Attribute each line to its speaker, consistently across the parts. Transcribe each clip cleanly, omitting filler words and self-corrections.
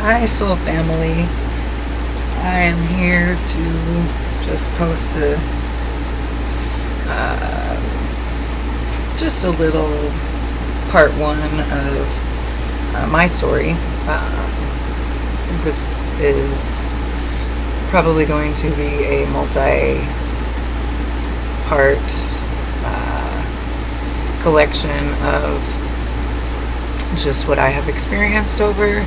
Speaker 1: Hi, Soul Family. I am here to just post just a little part one of my story. This is probably going to be a multi-part collection of just what I have experienced over.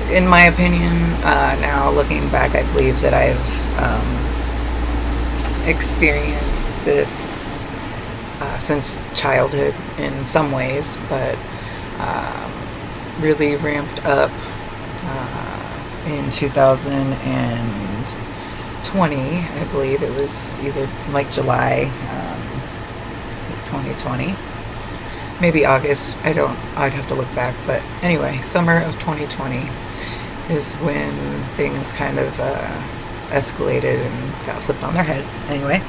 Speaker 1: In my opinion, now looking back, I believe that I've experienced this since childhood in some ways, but really ramped up in 2020. I believe it was either like July 2020. Maybe August. I'd have to look back. But anyway, summer of 2020 is when things kind of escalated and got flipped on their head. Anyway,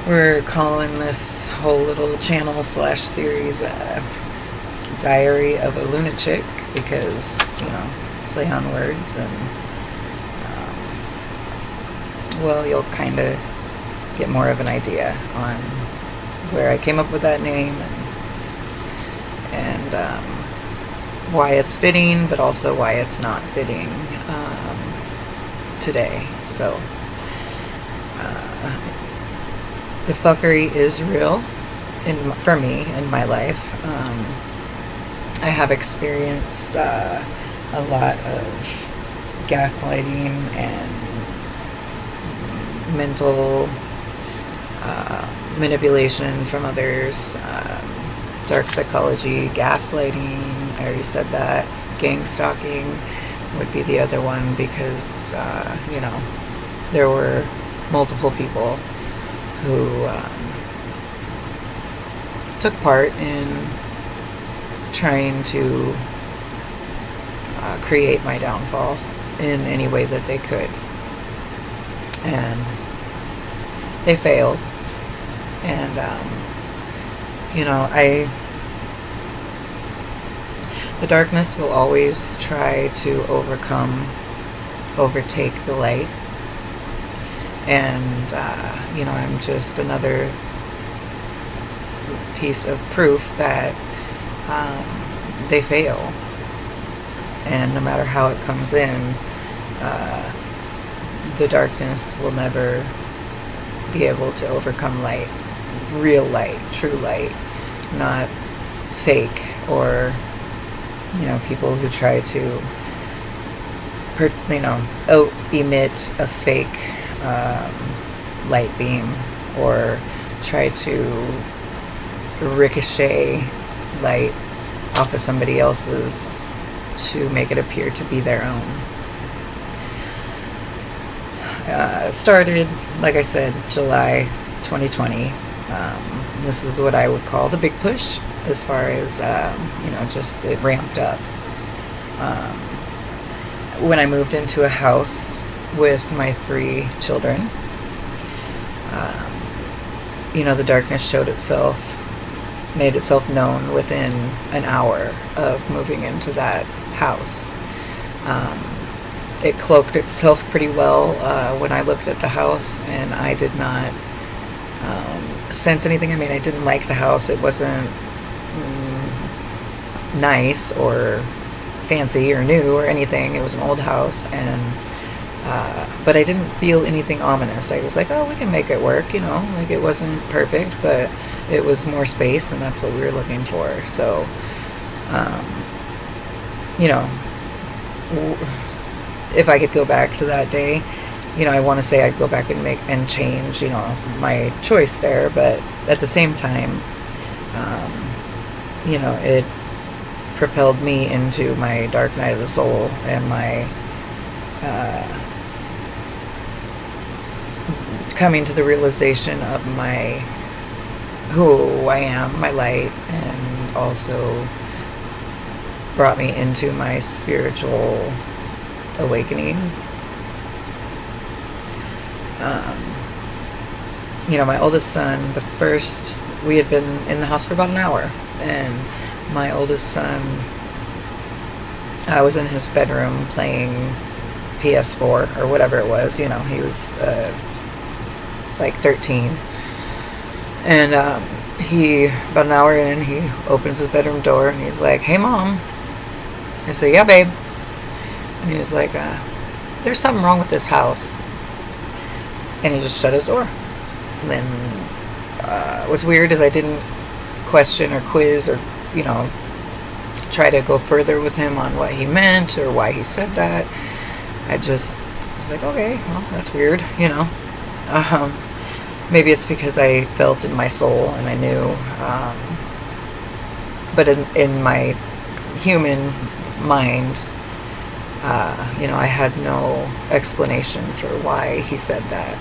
Speaker 1: we're calling this whole little channel / series Diary of a Lunatic because, play on words, and well, you'll kind of get more of an idea on where I came up with that name and why it's fitting, but also why it's not fitting today. So the fuckery is real for me in my life. I have experienced a lot of gaslighting and mental manipulation from others, dark psychology, gaslighting. I already said that. Gang stalking would be the other one because, there were multiple people who took part in trying to create my downfall in any way that they could. And they failed. And, the darkness will always try to overtake the light. And, I'm just another piece of proof that they fail. And no matter how it comes in, the darkness will never be able to overcome light. Real light, true light, not fake, or people who try to emit a fake light beam, or try to ricochet light off of somebody else's to make it appear to be their own. Started, like I said, July 2020. This is what I would call the big push, as far as, just it ramped up. When I moved into a house with my 3 children, the darkness made itself known within an hour of moving into that house. It cloaked itself pretty well when I looked at the house, and I did not sense anything. I mean, I didn't like the house. It wasn't nice or fancy or new or anything. It was an old house, and but I didn't feel anything ominous. I was like, oh, we can make it work, like it wasn't perfect, but it was more space, and that's what we were looking for. So, if I could go back to that day, I want to say I'd go back and change, my choice there, but at the same time, it propelled me into my dark night of the soul and my coming to the realization of who I am, my light, and also brought me into my spiritual awakening. My oldest son, we had been in the house for about an hour, and my oldest son I was in his bedroom playing PS4 or whatever it was. You know, he was like 13. And about an hour in, he opens his bedroom door and he's like, "Hey, Mom." I say, "Yeah, babe." And he was like, "There's something wrong with this house." And he just shut his door. And then what's weird is I didn't question or quiz or, try to go further with him on what he meant or why he said that. I just was like, okay, well, that's weird, Maybe it's because I felt in my soul and I knew. But in my human mind, I had no explanation for why he said that.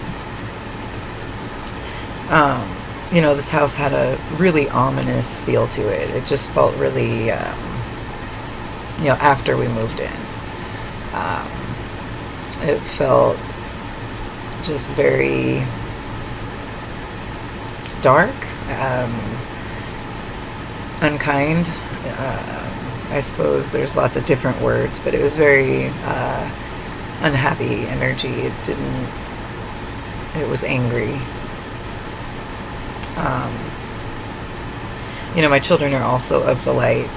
Speaker 1: This house had a really ominous feel to it. It just felt really, after we moved in, it felt just very dark, unkind. I suppose there's lots of different words, but it was very unhappy energy. It was angry. My children are also of the light,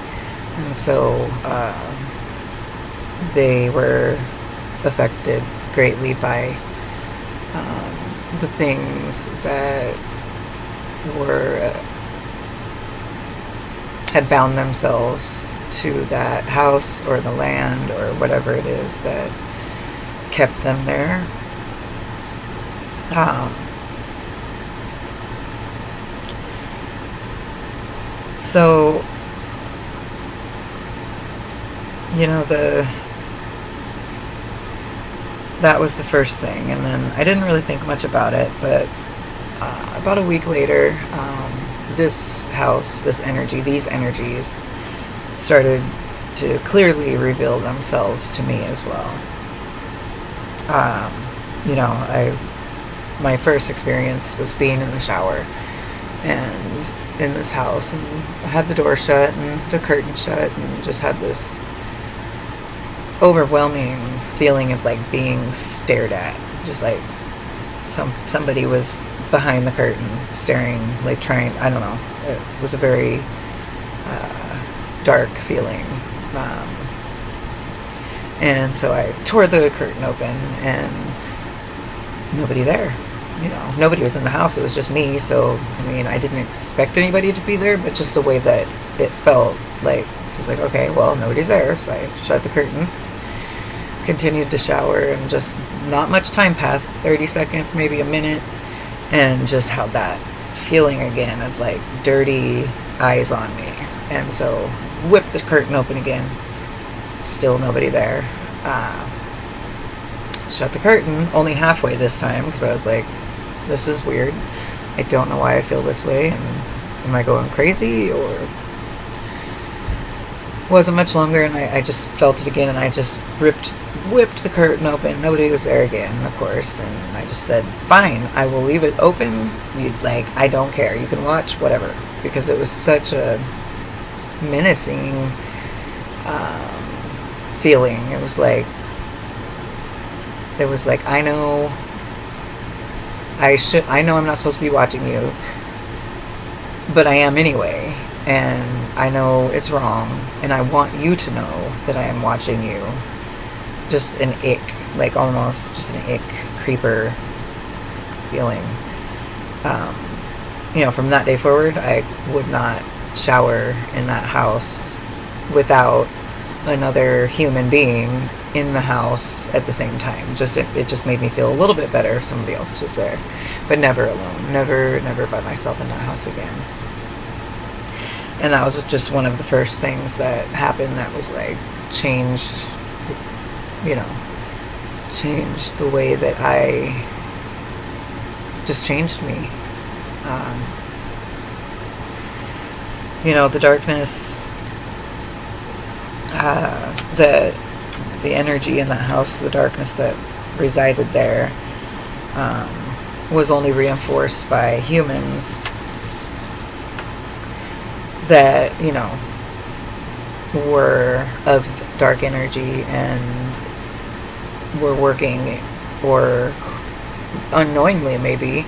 Speaker 1: and so they were affected greatly by the things that had bound themselves to that house or the land or whatever it is that kept them there. So, that was the first thing, and then I didn't really think much about it, but about a week later, this house, this energy, these energies started to clearly reveal themselves to me as well. My first experience was being in the shower and in this house, and I had the door shut and the curtain shut, and just had this overwhelming feeling of like being stared at, just like somebody was behind the curtain staring, like trying, I don't know, it was a very dark feeling, and so I tore the curtain open and nobody there. Nobody was in the house. It was just me. So, I didn't expect anybody to be there, but just the way that it felt, like, it was like, okay, well, nobody's there. So I shut the curtain, continued to shower, and just not much time passed, 30 seconds, maybe a minute, and just had that feeling again of, like, dirty eyes on me. And so whipped the curtain open again. Still nobody there. Shut the curtain, only halfway this time, because I was like, this is weird. I don't know why I feel this way, and am I going crazy, or... Wasn't much longer, and I just felt it again, and I just whipped the curtain open. Nobody was there again, of course, and I just said, fine, I will leave it open. I don't care. You can watch, whatever, because it was such a menacing feeling. It was like, I know I'm not supposed to be watching you, but I am anyway, and I know it's wrong, and I want you to know that I am watching you. Just an ick, like almost just an ick, creeper feeling. From that day forward, I would not shower in that house without another human being in the house at the same time. It just made me feel a little bit better if somebody else was there, but never alone, never by myself in that house again. And that was just one of the first things that happened that was like changed the way that I just changed me. The darkness, the energy in that house, the darkness that resided there, was only reinforced by humans that, were of dark energy and were working, or unknowingly maybe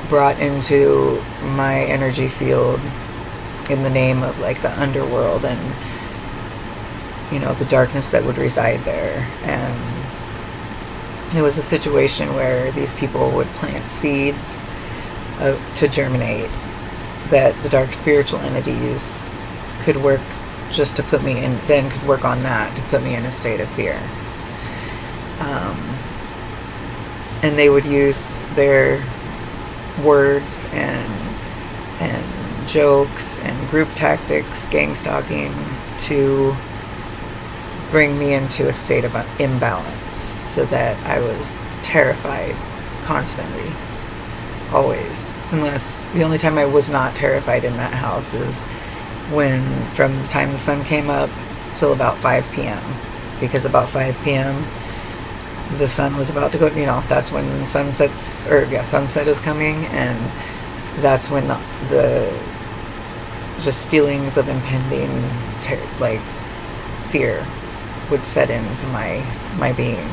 Speaker 1: brought into my energy field in the name of like the underworld and, you know, the darkness that would reside there. And it was a situation where these people would plant seeds to germinate, that the dark spiritual entities could work just to put me in, then could work on that to put me in a state of fear. And they would use their words and jokes and group tactics, gang stalking, to bring me into a state of imbalance, so that I was terrified constantly, always. Unless the only time I was not terrified in that house is when, from the time the sun came up till about 5 p.m. Because about 5 p.m. the sun was about to go, you know, that's when sunset is coming, and that's when the just feelings of impending like fear would set into my being.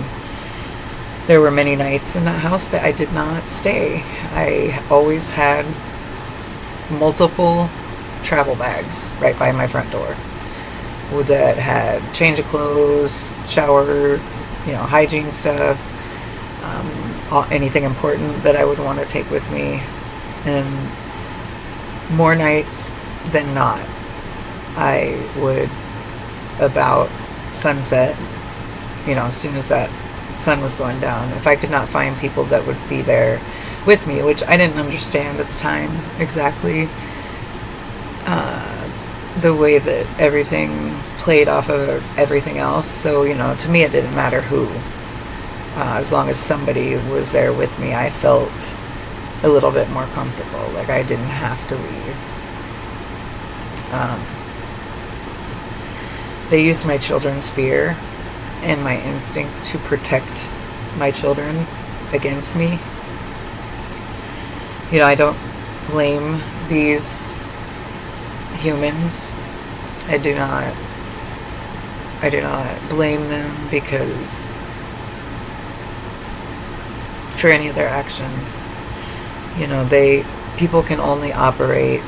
Speaker 1: There were many nights in that house that I did not stay. I always had multiple travel bags right by my front door that had change of clothes, shower, you know, hygiene stuff, anything important that I would want to take with me. And more nights than not, I would, about sunset, you know, as soon as that sun was going down, if I could not find people that would be there with me, which I didn't understand at the time exactly the way that everything played off of everything else. So, you know, to me it didn't matter who. As long as somebody was there with me, I felt a little bit more comfortable. Like I didn't have to leave. They used my children's fear and my instinct to protect my children against me. You know, I don't blame these humans. I do not blame them because for any of their actions. You know, people can only operate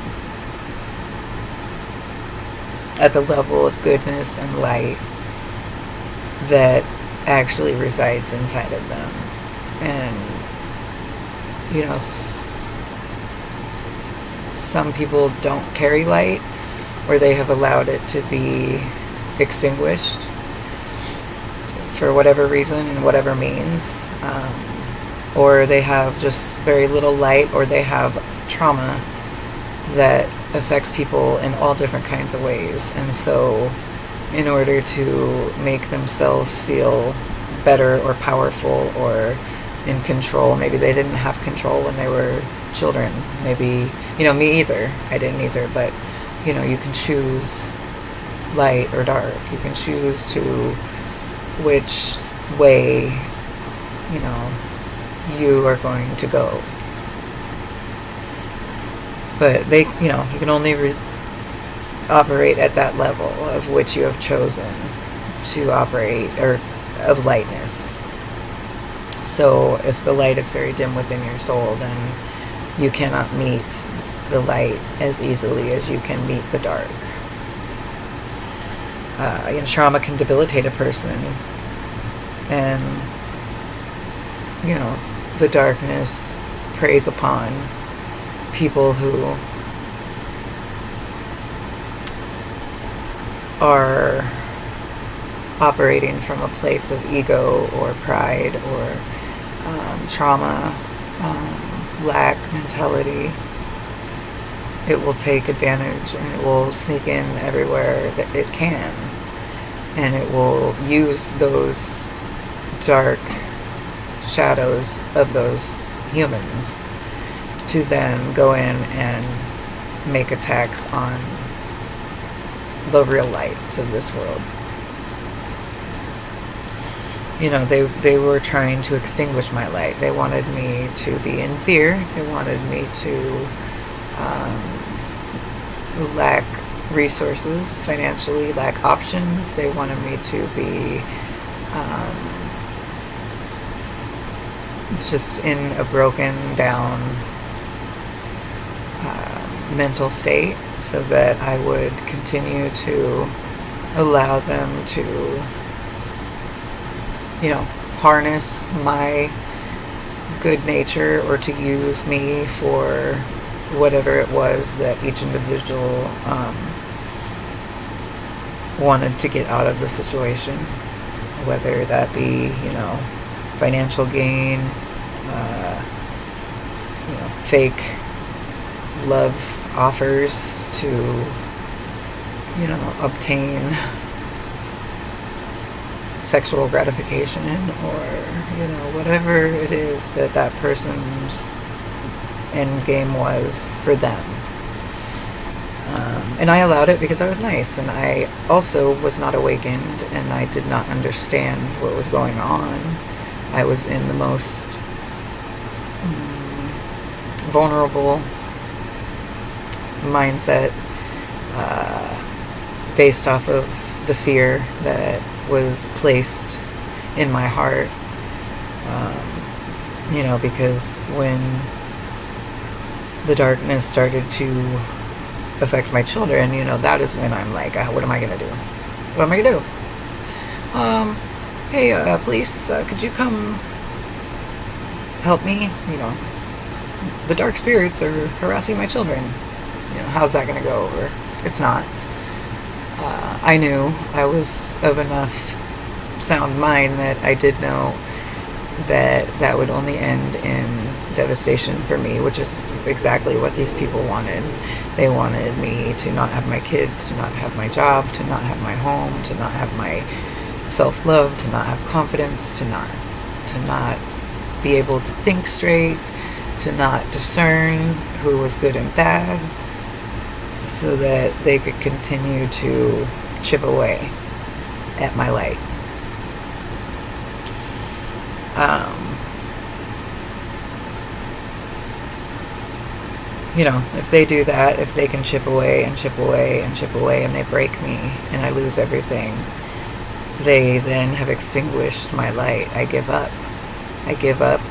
Speaker 1: at the level of goodness and light that actually resides inside of them. And, you know, some people don't carry light, or they have allowed it to be extinguished for whatever reason and whatever means. Or they have just very little light, or they have trauma that affects people in all different kinds of ways. And so in order to make themselves feel better or powerful or in control, maybe they didn't have control when they were children. Maybe, you know, me either. I didn't either. But, you know, you can choose light or dark. You can choose to which way, you know, you are going to go. But they, you know, you can only operate at that level of which you have chosen to operate, or of lightness. So if the light is very dim within your soul, then you cannot meet the light as easily as you can meet the dark. You know, trauma can debilitate a person, and, you know, the darkness preys upon people who are operating from a place of ego or pride or trauma, lack mentality. It will take advantage, and it will sneak in everywhere that it can, and it will use those dark shadows of those humans to then go in and make attacks on the real lights of this world. You know, they were trying to extinguish my light. They wanted me to be in fear. They wanted me to lack resources financially, lack options. They wanted me to be just in a broken down mental state, so that I would continue to allow them to, harness my good nature, or to use me for whatever it was that each individual wanted to get out of the situation, whether that be, financial gain, fake love offers to, obtain sexual gratification, or, whatever it is that that person's end game was for them. And I allowed it because I was nice, and I also was not awakened, and I did not understand what was going on. I was in the most vulnerable mindset, based off of the fear that was placed in my heart. Because when the darkness started to affect my children, that is when I'm like, what am I going to do? What am I going to do? Hey, police, could you come help me? The dark spirits are harassing my children. How's that going to go over? It's not. I knew I was of enough sound mind that I did know that that would only end in devastation for me, which is exactly what these people wanted. They wanted me to not have my kids, to not have my job, to not have my home, to not have my self-love, to not have confidence, to not be able to think straight, to not discern who was good and bad, so that they could continue to chip away at my light. If they do that, if they can chip away and chip away and chip away, and they break me and I lose everything, they then have extinguished my light. I give up.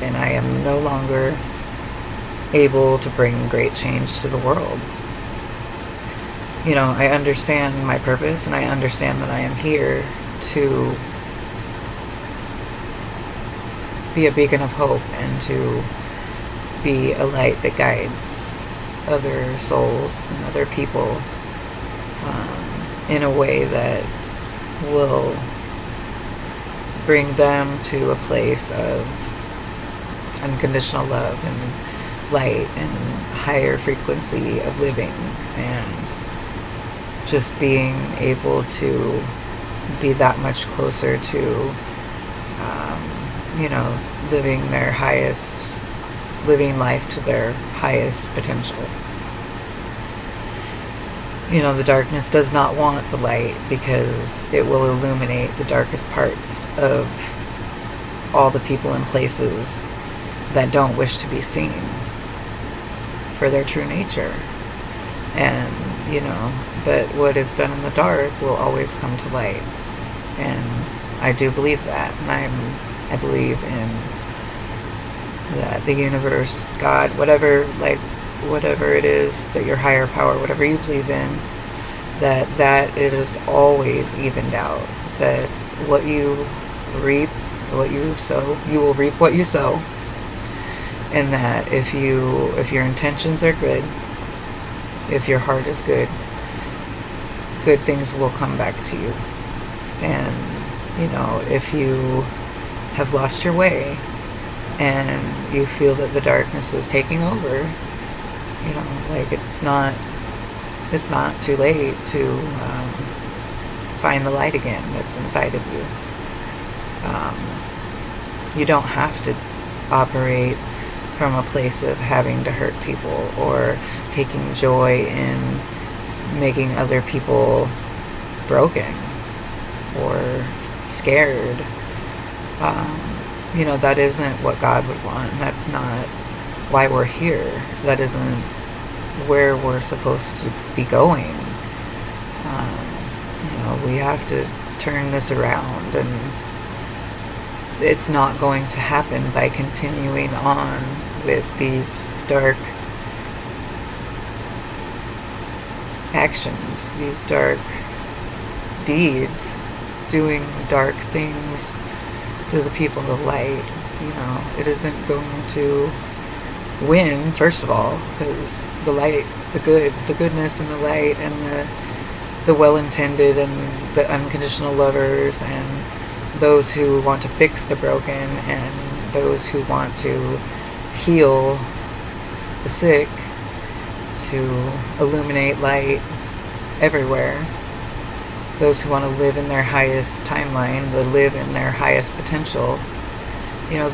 Speaker 1: And I am no longer able to bring great change to the world. I understand my purpose, and I understand that I am here to be a beacon of hope, and to be a light that guides other souls and other people in a way that will bring them to a place of unconditional love and light and higher frequency of living, and just being able to be that much closer to living life to their highest potential. The darkness does not want the light, because it will illuminate the darkest parts of all the people and places that don't wish to be seen for their true nature. And, but what is done in the dark will always come to light. And I do believe that. And I believe in that the universe, God, whatever it is, that your higher power, whatever you believe in, that it is always evened out. That what you reap, what you sow, you will reap what you sow. And that if your intentions are good, if your heart is good, good things will come back to you. And, if you have lost your way and you feel that the darkness is taking over, it's not too late to find the light again that's inside of you. You don't have to operate from a place of having to hurt people, or taking joy in making other people broken or scared. That isn't what God would want. That's not why we're here. That isn't where we're supposed to be going. we have to turn this around, and it's not going to happen by continuing on with these dark actions, these dark deeds, doing dark things to the people of light. It isn't going to win, first of all, because the light, the goodness and the light, and the well-intended and the unconditional lovers, and those who want to fix the broken, and those who want to heal the sick, to illuminate light everywhere, those who want to live in their highest timeline, to live in their highest potential,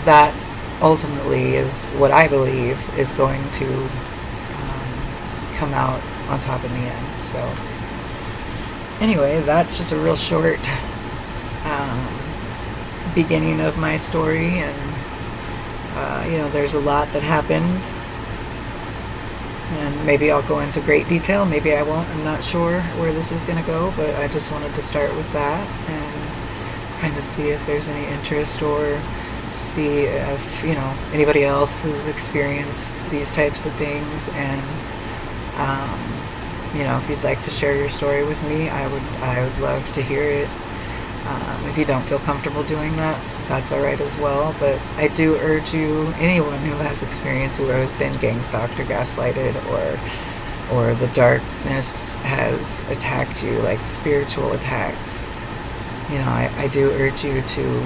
Speaker 1: that ultimately is what I believe is going to come out on top in the end. So anyway, that's just a real short beginning of my story, and there's a lot that happened, and maybe I'll go into great detail, maybe I won't. I'm not sure where this is going to go, but I just wanted to start with that and kind of see if there's any interest, or see if anybody else has experienced these types of things, and if you'd like to share your story with me, I would love to hear it. If you don't feel comfortable doing that, that's alright as well. But I do urge you, anyone who has experience, who has been gang stalked or gaslighted, or the darkness has attacked you, like spiritual attacks, I do urge you to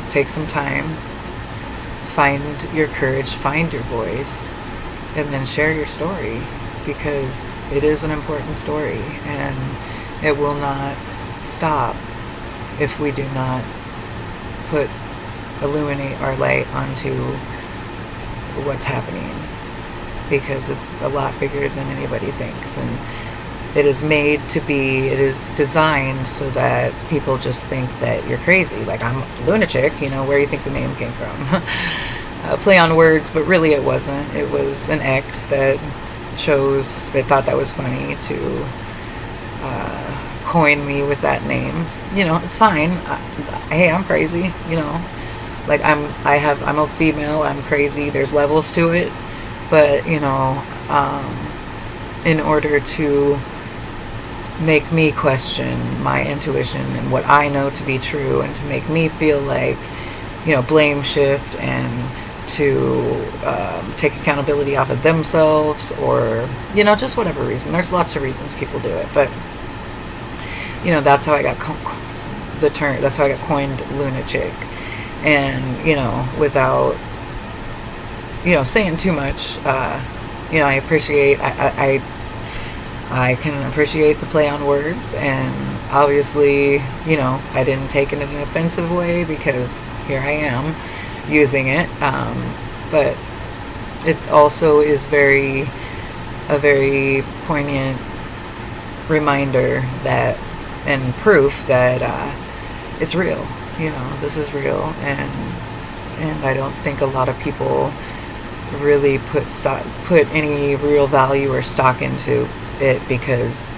Speaker 1: take some time, find your courage, find your voice, and then share your story, because it is an important story, and it will not stop if we do not illuminate our light onto what's happening, because it's a lot bigger than anybody thinks, and it is designed so that people just think that you're crazy, like I'm a lunatic, where you think the name came from. Play on words, but really it wasn't. It was an ex that thought that was funny to coin me with that name. It's fine. Hey, I'm crazy, like I'm a female, I'm crazy, there's levels to it, but in order to make me question my intuition and what I know to be true, and to make me feel like, blame shift, and to take accountability off of themselves, or just whatever reason. There's lots of reasons people do it, but that's how I got the term. That's how I got coined lunatic, and without saying too much, I appreciate. I can appreciate the play on words, and obviously, I didn't take it in an offensive way, because here I am using it, but it also is a very poignant reminder that, and proof that it's real. This is real, and I don't think a lot of people really put any real value or stock into it, because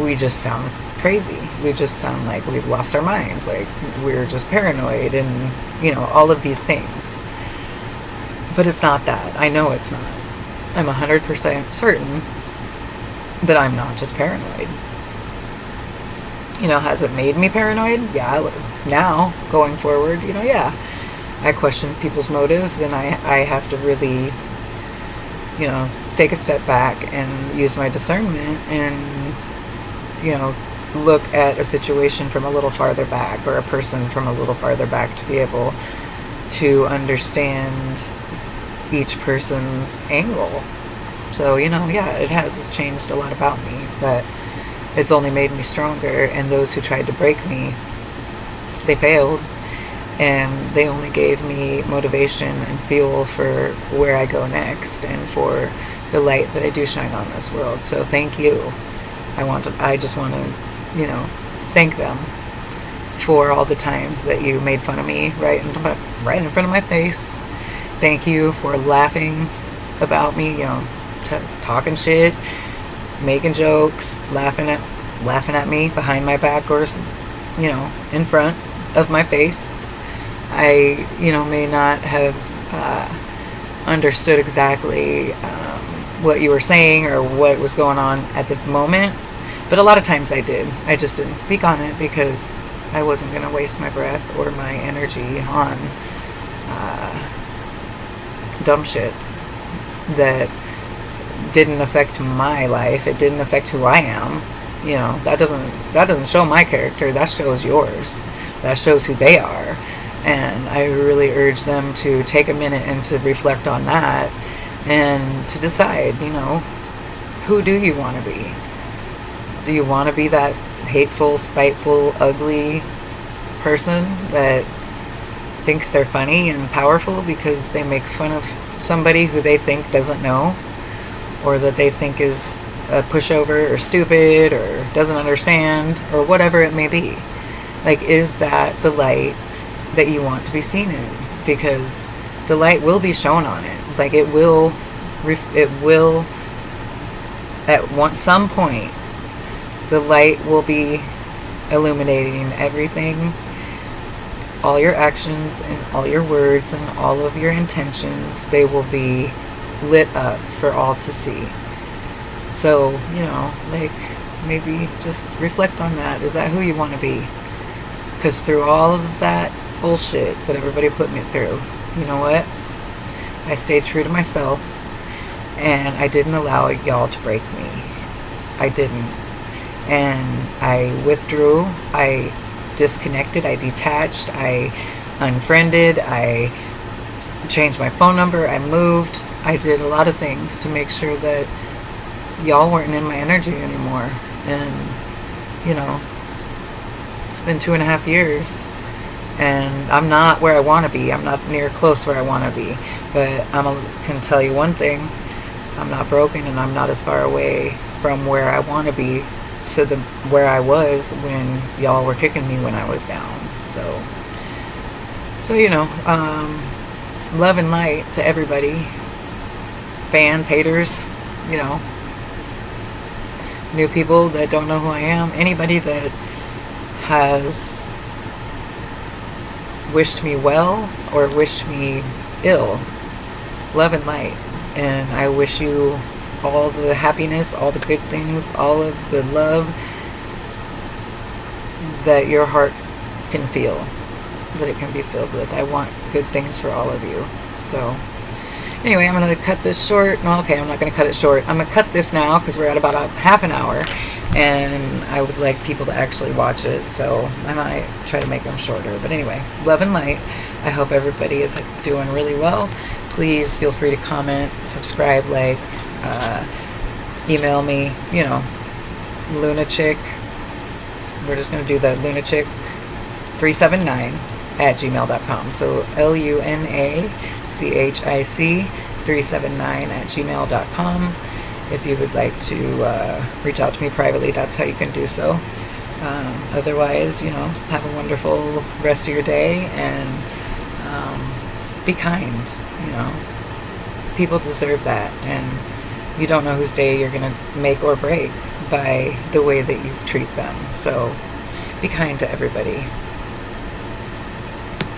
Speaker 1: we just sound crazy. We just sound like we've lost our minds, like we're just paranoid, and all of these things. But it's not that. I know it's not. I'm 100% certain that I'm not just paranoid. Has it made me paranoid? Yeah. Now, going forward, yeah. I question people's motives, and I have to really, take a step back and use my discernment, and, look at a situation from a little farther back, or a person from a little farther back, to be able to understand each person's angle. So, yeah, it's changed a lot about me, but it's only made me stronger, and those who tried to break me, they failed, and they only gave me motivation and fuel for where I go next, and for the light that I do shine on this world. So thank you. I just want to, thank them for all the times that you made fun of me right in front of my face. Thank you for laughing about me, talking shit, making jokes, laughing at laughing at me behind my back or, in front of my face. I, may not have understood exactly what you were saying or what was going on at the moment. But a lot of times I did. I just didn't speak on it because I wasn't going to waste my breath or my energy on dumb shit that didn't affect my life. It didn't affect who I am. That doesn't show my character. That shows yours. That shows who they are. And I really urge them to take a minute and to reflect on that and to decide, who do you want to be? Do you want to be that hateful, spiteful, ugly person that thinks they're funny and powerful because they make fun of somebody who they think doesn't know, or that they think is a pushover or stupid or doesn't understand, or whatever it may be? Like, is that the light that you want to be seen in? Because the light will be shown on it. Like, it will at some point, the light will be illuminating everything, all your actions and all your words and all of your intentions. They will be lit up for all to see. So, maybe just reflect on that. Is that who you want to be? Because through all of that bullshit that everybody put me through, you know what? I stayed true to myself, and I didn't allow y'all to break me. I didn't. And I withdrew. I disconnected. I detached. I unfriended. I changed my phone number. I moved. I did a lot of things to make sure that y'all weren't in my energy anymore. And, it's been 2.5 years. And I'm not where I want to be. I'm not near close where I want to be. But can tell you one thing. I'm not broken, and I'm not as far away from where I want to be to where I was when y'all were kicking me when I was down. So love and light to everybody. Fans, haters, new people that don't know who I am. Anybody that has wished me well or wished me ill. Love and light. And I wish you all the happiness, all the good things, all of the love that your heart can feel, that it can be filled with. I want good things for all of you. So anyway, I'm going to cut this short. No, okay, I'm not going to cut it short. I'm going to cut this now because we're at about a half an hour, and I would like people to actually watch it, so I might try to make them shorter. But anyway, love and light. I hope everybody is doing really well. Please feel free to comment, subscribe, email me, Lunachick. We're just going to do the Lunachick379@gmail.com. So LUNACHIC379@gmail.com. If you would like to reach out to me privately, that's how you can do so. Otherwise, have a wonderful rest of your day, and be kind. People deserve that, and you don't know whose day you're going to make or break by the way that you treat them. So be kind to everybody.